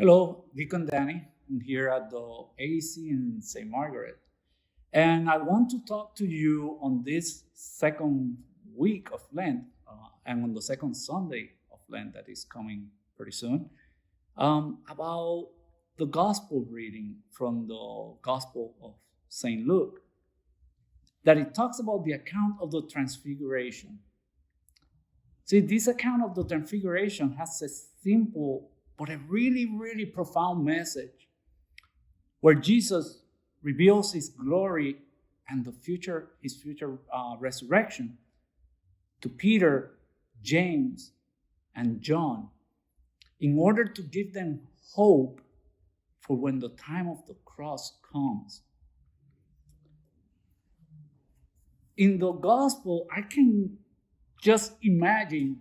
Hello, Deacon Danny. I'm here at the AC in St. Margaret. And I want to talk to you on this second week of Lent and on the second Sunday of Lent that is coming pretty soon about the gospel reading from the Gospel of St. Luke, that it talks about the account of the transfiguration. See, this account of the transfiguration has a simple but a really, really profound message where Jesus reveals his glory and his future resurrection to Peter, James, and John in order to give them hope for when the time of the cross comes. In the gospel, I can just imagine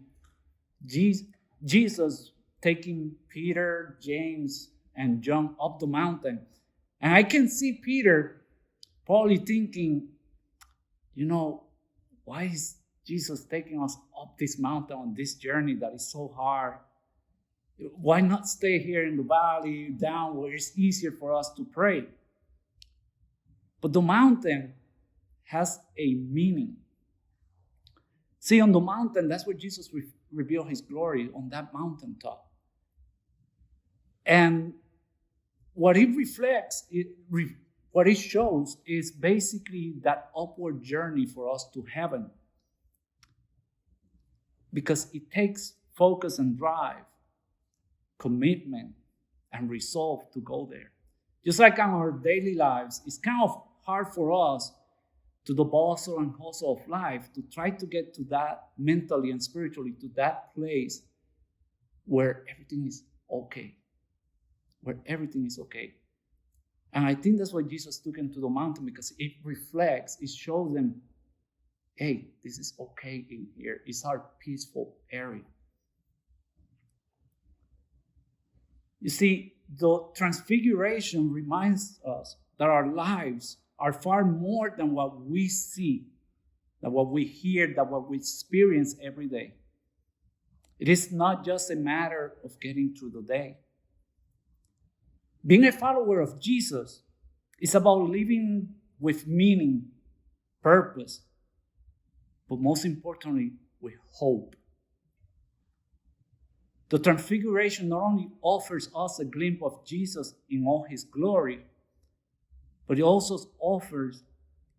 Jesus taking Peter, James, and John up the mountain. And I can see Peter probably thinking, why is Jesus taking us up this mountain on this journey that is so hard? Why not stay here in the valley, down where it's easier for us to pray? But the mountain has a meaning. See, on the mountain, that's where Jesus revealed his glory, on that mountaintop. And what it reflects, what it shows is basically that upward journey for us to heaven. Because it takes focus and drive, commitment, and resolve to go there. Just like in our daily lives, it's kind of hard for us to the bustle and hustle of life to try to get to that mentally and spiritually, to that place where everything is okay. Where everything is okay. And I think that's why Jesus took them to the mountain, because it reflects, it shows them, hey, this is okay in here. It's our peaceful area. You see, the transfiguration reminds us that our lives are far more than what we see, than what we hear, than what we experience every day. It is not just a matter of getting through the day. Being a follower of Jesus is about living with meaning, purpose, but most importantly, with hope. The transfiguration not only offers us a glimpse of Jesus in all his glory, but it also offers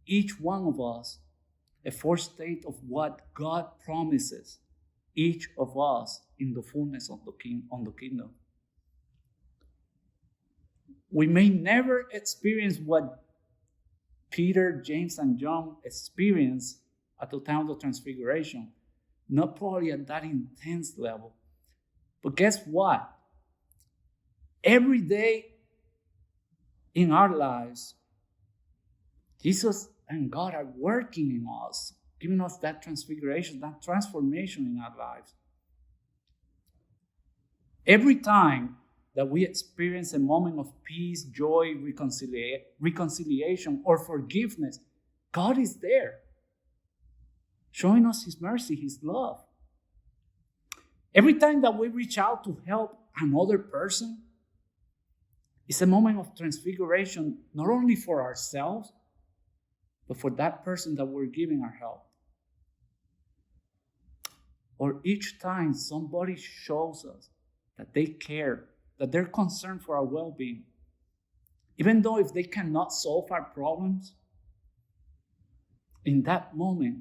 each one of us a foretaste of what God promises each of us in the fullness of the kingdom. We may never experience what Peter, James, and John experienced at the time of the transfiguration, not probably at that intense level. But guess what? Every day in our lives, Jesus and God are working in us, giving us that transfiguration, that transformation in our lives. Every time that we experience a moment of peace, joy, reconciliation, or forgiveness, God is there, showing us his mercy, his love. Every time that we reach out to help another person, it's a moment of transfiguration, not only for ourselves, but for that person that we're giving our help. Or each time somebody shows us that they care, that they're concerned for our well-being, even though if they cannot solve our problems, in that moment,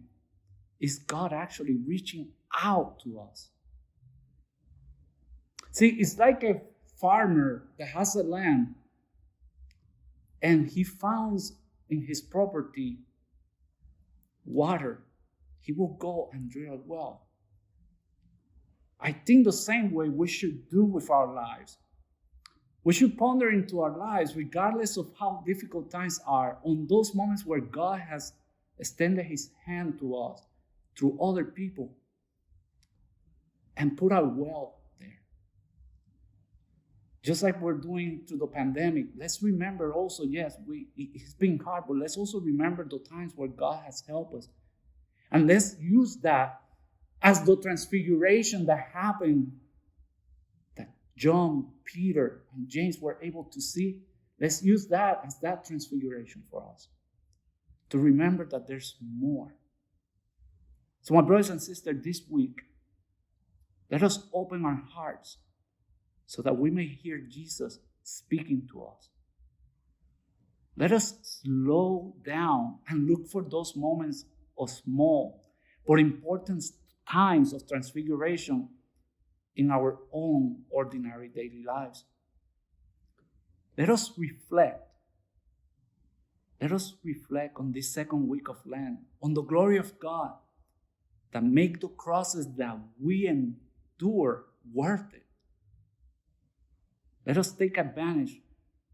is God actually reaching out to us. See, it's like a farmer that has a land and he finds in his property water. He will go and drill a well. I think the same way we should do with our lives. We should ponder into our lives, regardless of how difficult times are, on those moments where God has extended his hand to us through other people and put our well there. Just like we're doing through the pandemic, let's remember also, yes, it's been hard, but let's also remember the times where God has helped us. And let's use that as the transfiguration that happened, that John, Peter, and James were able to see, let's use that as that transfiguration for us. To remember that there's more. So my brothers and sisters, this week, let us open our hearts so that we may hear Jesus speaking to us. Let us slow down and look for those moments of small but important times of transfiguration in our own ordinary daily lives. Let us reflect. Let us reflect on this second week of Lent, on the glory of God that make the crosses that we endure worth it. Let us take advantage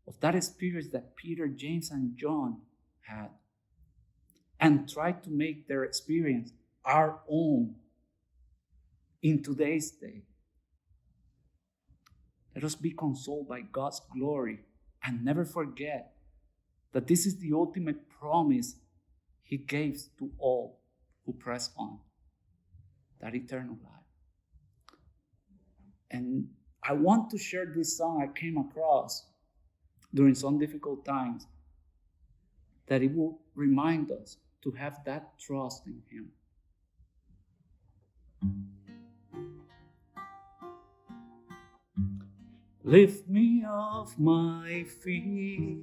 of that experience that Peter, James, and John had and try to make their experience our own in today's day. Let us be consoled by God's glory and never forget that this is the ultimate promise He gave to all who press on, that eternal life. And I want to share this song I came across during some difficult times, that it will remind us to have that trust in Him. Lift me off my feet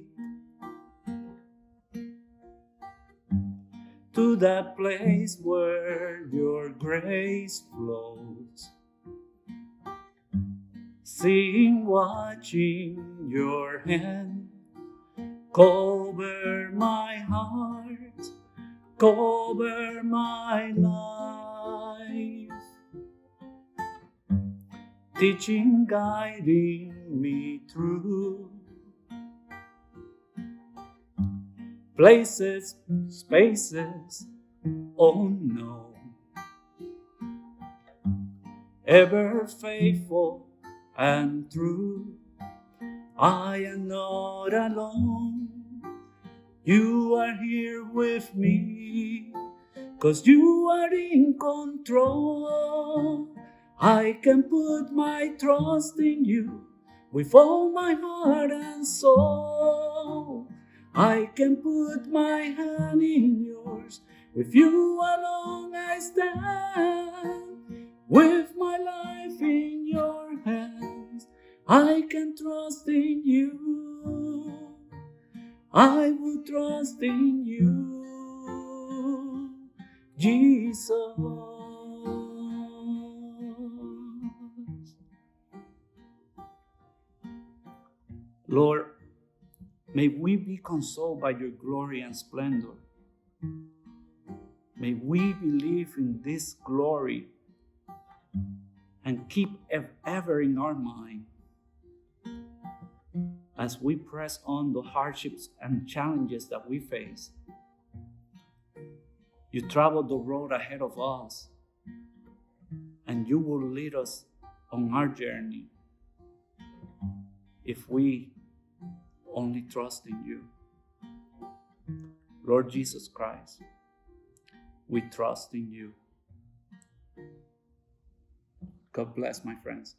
to that place where your grace flows, seeing, watching your hand cover my heart, cover my life, teaching, guiding me through places, spaces unknown, ever faithful and true. I am not alone. You are here with me, 'cause you are in control. I can put my trust in you with all my heart and soul. I can put my hand in yours. With you alone I stand. With my life in your hands, I can trust in you. I will trust in you, Jesus. Lord, may we be consoled by your glory and splendor. May we believe in this glory and keep ever in our mind as we press on the hardships and challenges that we face. You travel the road ahead of us, and you will lead us on our journey if we only trust in you. Lord Jesus Christ, we trust in you. God bless, my friends.